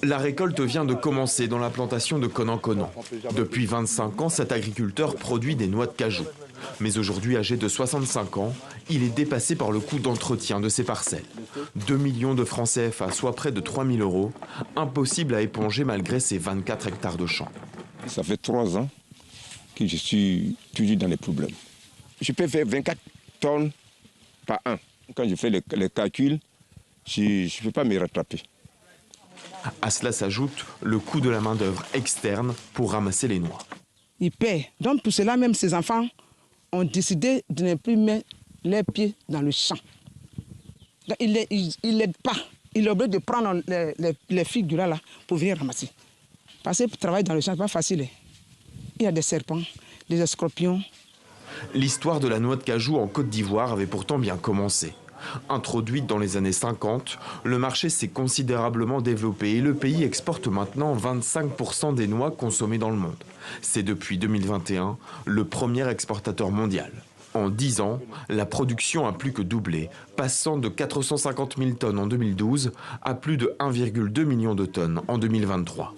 La récolte vient de commencer dans la plantation de Konan-Konan. Depuis 25 ans, cet agriculteur produit des noix de cajou. Mais aujourd'hui, âgé de 65 ans, il est dépassé par le coût d'entretien de ses parcelles. 2 millions de francs CFA, soit près de 3 000 €, impossible à éponger malgré ses 24 hectares de champs. Ça fait 3 ans que je suis toujours dans les problèmes. Je peux faire 24 tonnes par an. Quand je fais les calculs, je ne peux pas me rattraper. À cela s'ajoute le coût de la main-d'œuvre externe pour ramasser les noix. Il paie. Donc pour cela, même ses enfants ont décidé de ne plus mettre les pieds dans le champ. Donc, il n'aide pas. Il est obligé de prendre les figues là pour venir ramasser. Parce que pour travailler dans le champ, ce n'est pas facile. Il y a des serpents, des scorpions. L'histoire de la noix de cajou en Côte d'Ivoire avait pourtant bien commencé. Introduite dans les années 50, le marché s'est considérablement développé et le pays exporte maintenant 25% des noix consommées dans le monde. C'est depuis 2021 le premier exportateur mondial. En 10 ans, la production a plus que doublé, passant de 450 000 tonnes en 2012 à plus de 1,2 million de tonnes en 2023.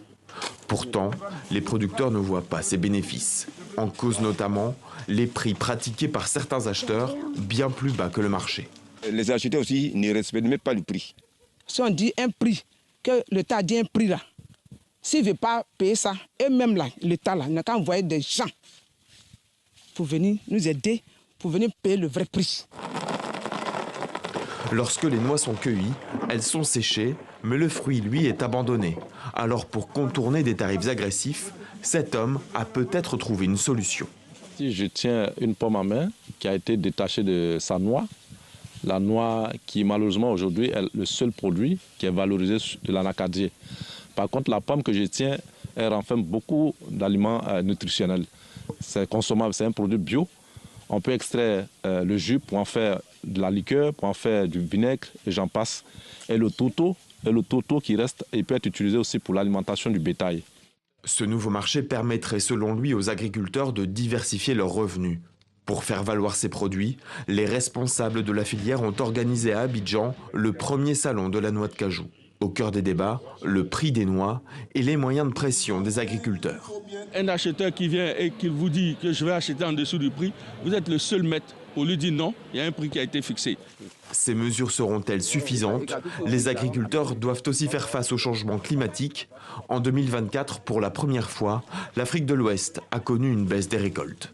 Pourtant, les producteurs ne voient pas ces bénéfices. En cause notamment les prix pratiqués par certains acheteurs bien plus bas que le marché. Les acheteurs aussi ne respectent même pas le prix. Si on dit un prix, que l'État dit un prix là, s'il ne veut pas payer ça, et même là, l'État là, n'a qu'à envoyer des gens pour venir nous aider, pour venir payer le vrai prix. Lorsque les noix sont cueillies, elles sont séchées, mais le fruit, lui, est abandonné. Alors pour contourner des tarifs agressifs, cet homme a peut-être trouvé une solution. Si je tiens une pomme à main qui a été détachée de sa noix, la noix qui malheureusement aujourd'hui est le seul produit qui est valorisé de l'anacadier. Par contre, la pomme que je tiens, elle renferme beaucoup d'aliments nutritionnels. C'est consommable, c'est un produit bio. On peut extraire le jus pour en faire de la liqueur, pour en faire du vinaigre, et j'en passe. Et le tourteau qui reste, il peut être utilisé aussi pour l'alimentation du bétail. Ce nouveau marché permettrait selon lui aux agriculteurs de diversifier leurs revenus. Pour faire valoir ces produits, les responsables de la filière ont organisé à Abidjan le premier salon de la noix de cajou. Au cœur des débats, le prix des noix et les moyens de pression des agriculteurs. Un acheteur qui vient et qui vous dit que je vais acheter en dessous du prix, vous êtes le seul maître pour lui dire non, il y a un prix qui a été fixé. Ces mesures seront-elles suffisantes? Les agriculteurs doivent aussi faire face au changement climatique. En 2024, pour la première fois, l'Afrique de l'Ouest a connu une baisse des récoltes.